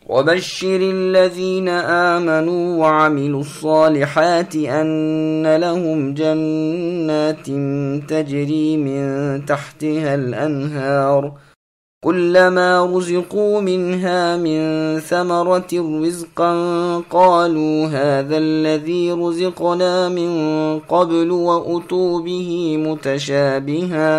وبشر الذين آمنوا وعملوا الصالحات أن لهم جنات تجري من تحتها الأنهار كلما رزقوا منها من ثمرة رزقا قالوا هذا الذي رزقنا من قبل وأتوا به متشابها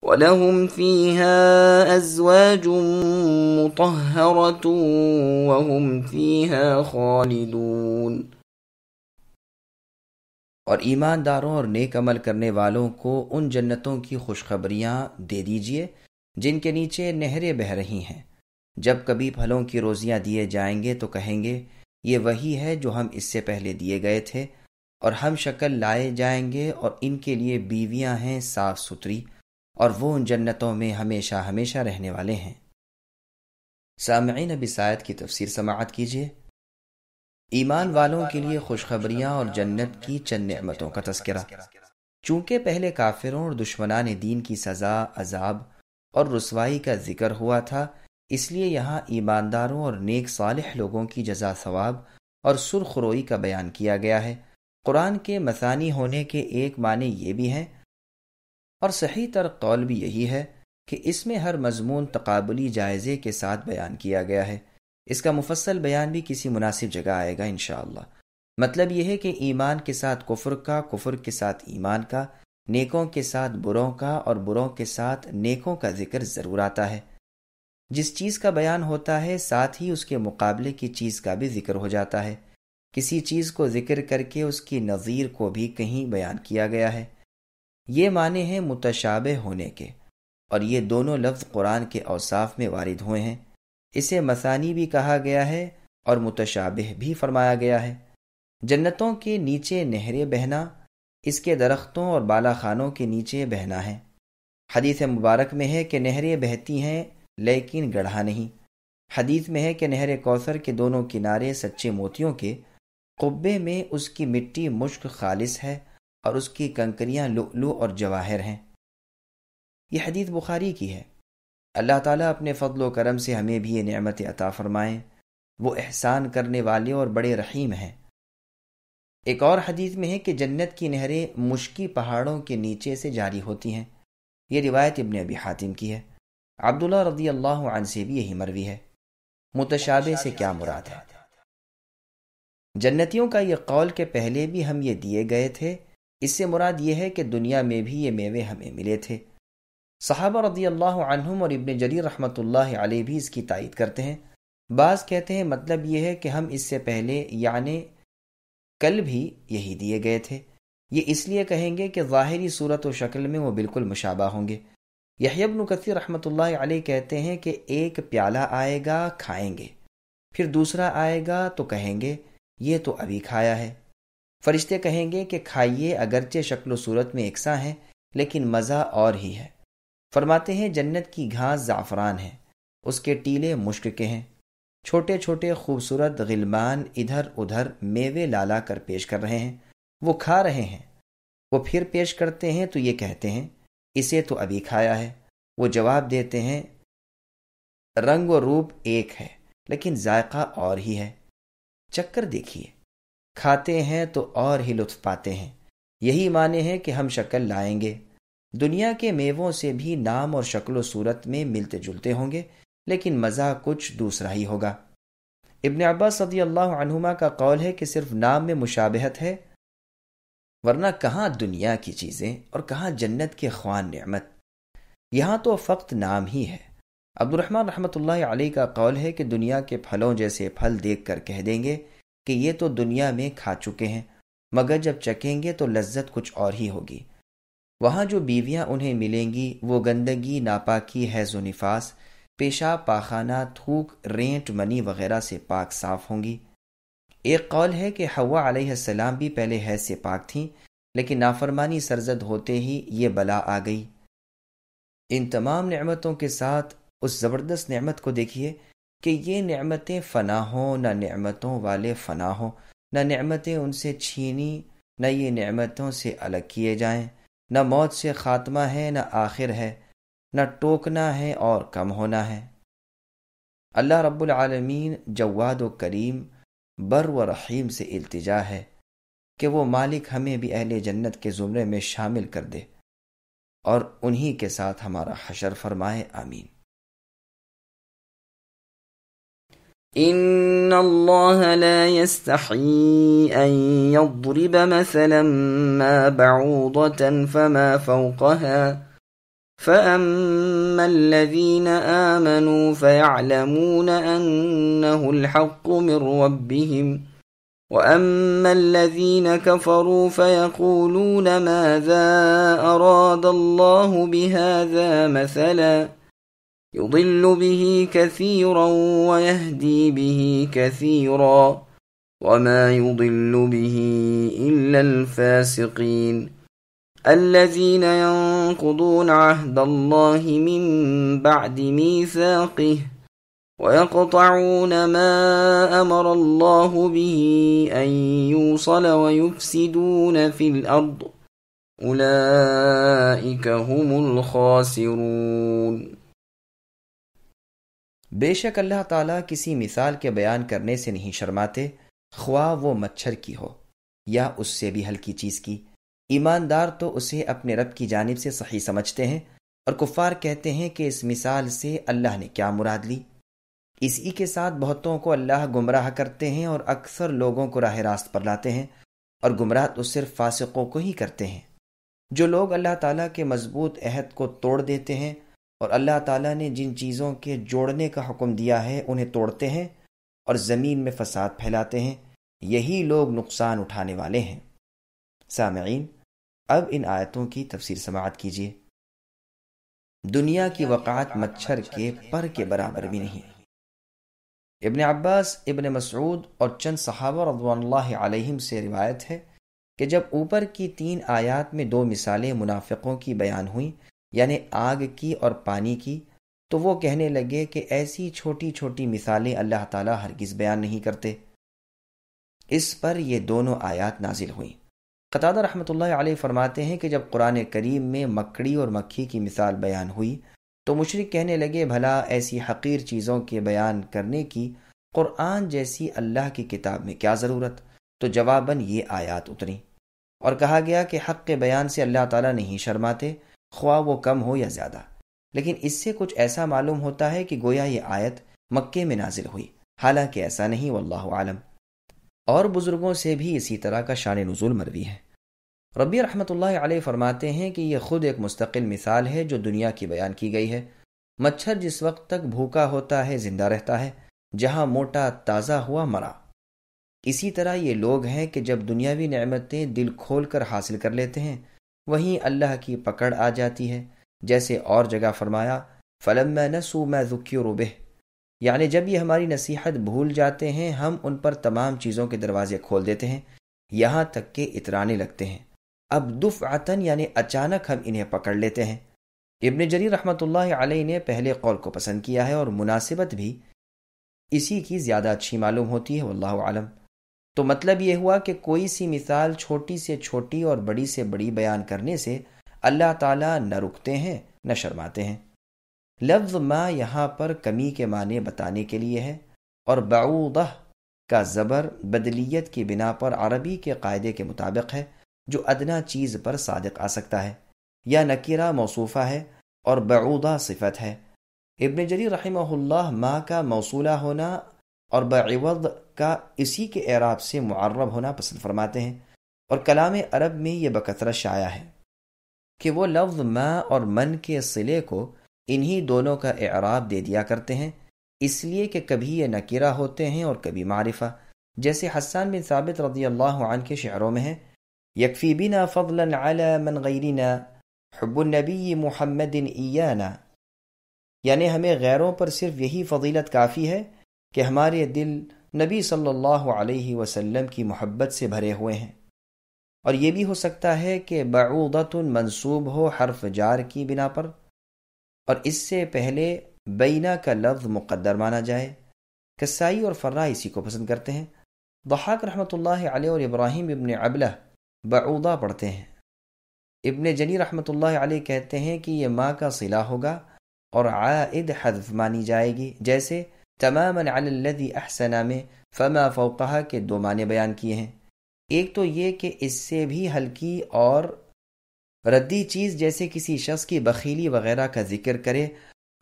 وَلَهُمْ فِيهَا أَزْوَاجٌ مُطَهَّرَةٌ وَهُمْ فِيهَا خَالِدُونَ۔ اور ایمانداروں اور نیک عمل کرنے والوں کو ان جنتوں کی خوشخبریاں دے دیجیے جن کے نیچے نہریں بہہ رہی ہیں۔ جب کبھی پھلوں کی روزیاں دیے جائیں گے تو کہیں گے یہ وہی ہے جو ہم اس سے پہلے دیے گئے تھے، اور ہم شکل لائے جائیں گے، اور ان کے لیے بیویاں ہیں صاف ستھری، اور وہ ان جنتوں میں ہمیشہ ہمیشہ رہنے والے ہیں۔ سامعین، اب اس آیت کی تفسیر سماعت کیجیے۔ ایمان والوں کے لیے خوشخبریاں اور جنت کی چند نعمتوں کا تذکرہ۔ چونکہ پہلے کافروں اور دشمنان دین کی سزا، عذاب اور رسوائی کا ذکر ہوا تھا، اس لیے یہاں ایمانداروں اور نیک صالح لوگوں کی جزا ثواب اور سرخ روئی کا بیان کیا گیا ہے۔ قرآن کے مثانی ہونے کے ایک معنی یہ بھی ہیں، اور صحیح تر قول بھی یہی ہے کہ اس میں ہر مضمون تقابلی جائزے کے ساتھ بیان کیا گیا ہے۔ اس کا مفصل بیان بھی کسی مناسب جگہ آئے گا انشاءاللہ۔ مطلب یہ ہے کہ ایمان کے ساتھ کفر کا، کفر کے ساتھ ایمان کا، نیکوں کے ساتھ بروں کا، اور بروں کے ساتھ نیکوں کا ذکر ضرور آتا ہے۔ جس چیز کا بیان ہوتا ہے ساتھ ہی اس کے مقابلے کی چیز کا بھی ذکر ہو جاتا ہے۔ کسی چیز کو ذکر کر کے اس کی نظیر کو بھی کہیں بیان کیا گیا ہے۔ یہ معنی ہیں متشابہ ہونے کے، اور یہ دونوں لفظ قرآن کے اوصاف میں وارد ہوئے ہیں۔ اسے مثانی بھی کہا گیا ہے اور متشابہ بھی فرمایا گیا ہے۔ جنتوں کے نیچے نہریں بہنا، اس کے درختوں اور بالا خانوں کے نیچے بہنا ہے۔ حدیث مبارک میں ہے کہ نہریں بہتی ہیں لیکن گڑھا نہیں۔ حدیث میں ہے کہ نہر کوثر کے دونوں کنارے سچے موتیوں کے، قبے میں اس کی مٹی مشک خالص ہے، اور اس کی کنکریاں لؤلؤ اور جواہر ہیں۔ یہ حدیث بخاری کی ہے۔ اللہ تعالیٰ اپنے فضل و کرم سے ہمیں بھی یہ نعمت عطا فرمائیں۔ وہ احسان کرنے والے اور بڑے رحیم ہیں۔ ایک اور حدیث میں ہے کہ جنت کی نہریں مشکی پہاڑوں کے نیچے سے جاری ہوتی ہیں۔ یہ روایت ابن ابی حاتم کی ہے۔ عبداللہ رضی اللہ عنہ سے بھی یہی مروی ہے۔ متشابہ سے کیا مراد ہے؟ جنتیوں کا یہ قول کہ پہلے بھی ہم یہ دیے گئے تھے، اس سے مراد یہ ہے کہ دنیا میں بھی یہ میوے ہمیں ملے تھے۔ صحابہ رضی اللہ عنہم اور ابن جریر رحمۃ اللہ علیہ بھی اس کی تائید کرتے ہیں۔ بعض کہتے ہیں مطلب یہ ہے کہ ہم اس سے پہلے یعنی کل بھی یہی دیے گئے تھے۔ یہ اس لیے کہیں گے کہ ظاہری صورت و شکل میں وہ بالکل مشابہ ہوں گے۔ یحییٰ بن کثیر رحمۃ اللہ علیہ کہتے ہیں کہ ایک پیالہ آئے گا، کھائیں گے، پھر دوسرا آئے گا تو کہیں گے یہ تو ابھی کھایا ہے۔ فرشتے کہیں گے کہ کھائیے، اگرچہ شکل و صورت میں یکساں ہے لیکن مزہ اور ہی ہے۔ فرماتے ہیں جنت کی گھاس زعفران ہے، اس کے ٹیلے مشک کے ہیں۔ چھوٹے چھوٹے خوبصورت غلمان ادھر ادھر میوے لالا کر پیش کر رہے ہیں، وہ کھا رہے ہیں۔ وہ پھر پیش کرتے ہیں تو یہ کہتے ہیں اسے تو ابھی کھایا ہے۔ وہ جواب دیتے ہیں رنگ و روپ ایک ہے لیکن ذائقہ اور ہی ہے۔ چکر دیکھیے، کھاتے ہیں تو اور ہی لطف پاتے ہیں۔ یہی معنی ہے کہ ہم شکل لائیں گے۔ دنیا کے میووں سے بھی نام اور شکل و صورت میں ملتے جلتے ہوں گے لیکن مزہ کچھ دوسرا ہی ہوگا۔ ابن عباس رضی اللہ عنہما کا قول ہے کہ صرف نام میں مشابہت ہے، ورنہ کہاں دنیا کی چیزیں اور کہاں جنت کے خوان نعمت، یہاں تو فقط نام ہی ہے۔ عبد الرحمن رحمۃ اللہ علیہ کا قول ہے کہ دنیا کے پھلوں جیسے پھل دیکھ کر کہہ دیں گے کہ یہ تو دنیا میں کھا چکے ہیں، مگر جب چکھیں گے تو لذت کچھ اور ہی ہوگی۔ وہاں جو بیویاں انہیں ملیں گی وہ گندگی، ناپاکی، حیض و نفاس، پیشاب، پاخانہ، تھوک، رینٹ، منی وغیرہ سے پاک صاف ہوں گی۔ ایک قول ہے کہ حوا علیہ السلام بھی پہلے حیض سے پاک تھیں لیکن نافرمانی سرزد ہوتے ہی یہ بلا آ گئی۔ ان تمام نعمتوں کے ساتھ اس زبردست نعمت کو دیکھیے کہ یہ نعمتیں فنا ہوں، نہ نعمتوں والے فنا ہوں، نہ نعمتیں ان سے چھینی، نہ یہ نعمتوں سے الگ کیے جائیں، نہ موت سے خاتمہ ہے، نہ آخر ہے، نہ ٹوکنا ہے اور کم ہونا ہے۔ اللہ رب العالمین جواد و کریم بر و رحیم سے التجا ہے کہ وہ مالک ہمیں بھی اہل جنت کے زمرے میں شامل کر دے اور انہی کے ساتھ ہمارا حشر فرمائے، آمین۔ ان اللہ لا يستحيي ان يضرب مثلا ما بعوضة فما فوقها فأما الذين آمنوا فيعلمون أنه الحق من ربهم وأما الذين كفروا فيقولون ماذا أراد الله بهذا مثلا يضل به كثيرا ويهدي به كثيرا وما يضل به إلا الفاسقين الذين ينقضون عهد الله من بعد ميثاقه ويقطعون ما أمر الله به أن يوصل ويفسدون في الأرض أولئك هم الخاسرون۔ بے شک اللہ تعالیٰ کسی مثال کے بیان کرنے سے نہیں شرماتے، خواہ وہ مچھر کی ہو یا اس سے بھی ہلکی چیز کی۔ ایماندار تو اسے اپنے رب کی جانب سے صحیح سمجھتے ہیں، اور کفار کہتے ہیں کہ اس مثال سے اللہ نے کیا مراد لی۔ اسی کے ساتھ بہتوں کو اللہ گمراہ کرتے ہیں اور اکثر لوگوں کو راہ راست پر لاتے ہیں، اور گمراہ تو صرف فاسقوں کو ہی کرتے ہیں۔ جو لوگ اللہ تعالیٰ کے مضبوط عہد کو توڑ دیتے ہیں اور اللہ تعالیٰ نے جن چیزوں کے جوڑنے کا حکم دیا ہے انہیں توڑتے ہیں اور زمین میں فساد پھیلاتے ہیں، یہی لوگ نقصان اٹھانے والے ہیں۔ سامعین، اب ان آیتوں کی تفسیر سماعت کیجیے۔ دنیا کی وقعت مچھر کے پر کے برابر بھی نہیں۔ ابن عباس، ابن مسعود اور چند صحابہ رضوان اللہ علیہم سے روایت ہے کہ جب اوپر کی 3 آیات میں 2 مثالیں منافقوں کی بیان ہوئیں، یعنی آگ کی اور پانی کی، تو وہ کہنے لگے کہ ایسی چھوٹی چھوٹی مثالیں اللہ تعالیٰ ہرگز بیان نہیں کرتے۔ اس پر یہ دونوں آیات نازل ہوئیں۔ قتادہ رحمۃ اللہ علیہ فرماتے ہیں کہ جب قرآن کریم میں مکڑی اور مکھی کی مثال بیان ہوئی تو مشرک کہنے لگے بھلا ایسی حقیر چیزوں کے بیان کرنے کی قرآن جیسی اللہ کی کتاب میں کیا ضرورت؟ تو جواباً یہ آیات اتریں اور کہا گیا کہ حق کے بیان سے اللہ تعالیٰ نہیں شرماتے، خواہ وہ کم ہو یا زیادہ۔ لیکن اس سے کچھ ایسا معلوم ہوتا ہے کہ گویا یہ آیت مکے میں نازل ہوئی، حالانکہ ایسا نہیں، واللہ عالم۔ اور بزرگوں سے بھی اسی طرح کا شان نزول مروی ہے۔ ربیع رحمۃ اللہ علیہ فرماتے ہیں کہ یہ خود ایک مستقل مثال ہے جو دنیا کی بیان کی گئی ہے۔ مچھر جس وقت تک بھوکا ہوتا ہے زندہ رہتا ہے، جہاں موٹا تازہ ہوا مرا۔ اسی طرح یہ لوگ ہیں کہ جب دنیاوی نعمتیں دل کھول کر حاصل کر لیتے ہیں، وہیں اللہ کی پکڑ آ جاتی ہے، جیسے اور جگہ فرمایا فَلَمَّا نَسُوا مَا ذُكِّرُوا بِهِ، یعنی جب یہ ہماری نصیحت بھول جاتے ہیں ہم ان پر تمام چیزوں کے دروازے کھول دیتے ہیں، یہاں تک کہ اترانے لگتے ہیں۔ اب دفعتاً یعنی اچانک ہم انہیں پکڑ لیتے ہیں۔ ابن جریر رحمۃ اللہ علیہ نے پہلے قول کو پسند کیا ہے اور مناسبت بھی اسی کی زیادہ اچھی معلوم ہوتی ہے، واللہ عالم۔ تو مطلب یہ ہوا کہ کوئی سی مثال چھوٹی سے چھوٹی اور بڑی سے بڑی بیان کرنے سے اللہ تعالیٰ نہ رکتے ہیں نہ شرماتے ہیں۔ لفظ ما یہاں پر کمی کے معنی بتانے کے لیے ہے، اور بعوضہ کا زبر بدلیت کی بنا پر عربی کے قاعدے کے مطابق ہے، جو ادنا چیز پر صادق آ سکتا ہے، یا نکرہ موصوفہ ہے اور بعوضہ صفت ہے۔ ابن جریر رحمہ اللہ ما کا موصولہ ہونا اور بعوض کا اسی کے اعراب سے معرب ہونا پسند فرماتے ہیں، اور کلام عرب میں یہ بکثرت شائع ہے کہ وہ لفظ ما اور من کے صلے کو انہی دونوں کا اعراب دے دیا کرتے ہیں، اس لیے کہ کبھی یہ نکرہ ہوتے ہیں اور کبھی معرفہ، جیسے حسان بن ثابت رضی اللہ عنہ کے شعروں میں ہے یکفی بنا فضلا علی من غیرنا حب النبی محمد ایانا، یعنی ہمیں غیروں پر صرف یہی فضیلت کافی ہے کہ ہمارے دل نبی صلی اللہ علیہ وسلم کی محبت سے بھرے ہوئے ہیں۔ اور یہ بھی ہو سکتا ہے کہ بعوضۃ منصوب ہو حرف جار کی بنا پر، اور اس سے پہلے بینا کا لفظ مقدر مانا جائے۔ کسائی اور فرا اسی کو پسند کرتے ہیں۔ ضحاک رحمۃ اللہ علیہ اور ابراہیم ابن عبلہ بعوضہ پڑھتے ہیں۔ ابن جنی رحمۃ اللہ علیہ کہتے ہیں کہ یہ ما کا صلہ ہوگا اور عائد حذف مانی جائے گی، جیسے تماما علی الذی احسن میں فما فوقہا کے دو معنی بیان کیے ہیں۔ ایک تو یہ کہ اس سے بھی ہلکی اور ردی چیز جیسے کسی شخص کی بخیلی وغیرہ کا ذکر کرے،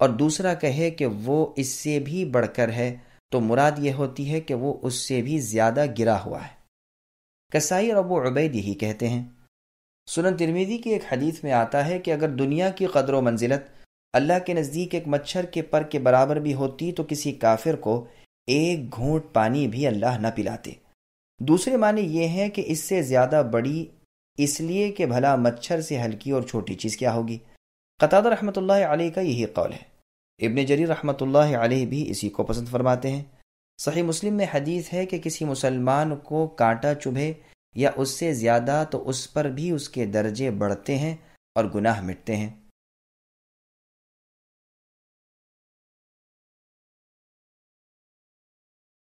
اور دوسرا کہے کہ وہ اس سے بھی بڑھ کر ہے، تو مراد یہ ہوتی ہے کہ وہ اس سے بھی زیادہ گرا ہوا ہے۔ کسائی اور ابو عبید ہی کہتے ہیں۔ سنن ترمذی کی ایک حدیث میں آتا ہے کہ اگر دنیا کی قدر و منزلت اللہ کے نزدیک ایک مچھر کے پر کے برابر بھی ہوتی تو کسی کافر کو ایک گھونٹ پانی بھی اللہ نہ پلاتے۔ دوسرے معنی یہ ہیں کہ اس سے زیادہ بڑی اس لیے کہ بھلا مچھر سے ہلکی اور چھوٹی چیز کیا ہوگی۔ قتادہ رحمۃ اللہ علیہ کا یہی قول ہے۔ ابن جریر رحمۃ اللہ علیہ بھی اسی کو پسند فرماتے ہیں۔ صحیح مسلم میں حدیث ہے کہ کسی مسلمان کو کانٹا چبھے یا اس سے زیادہ تو اس پر بھی اس کے درجے بڑھتے ہیں اور گناہ مٹتے ہیں۔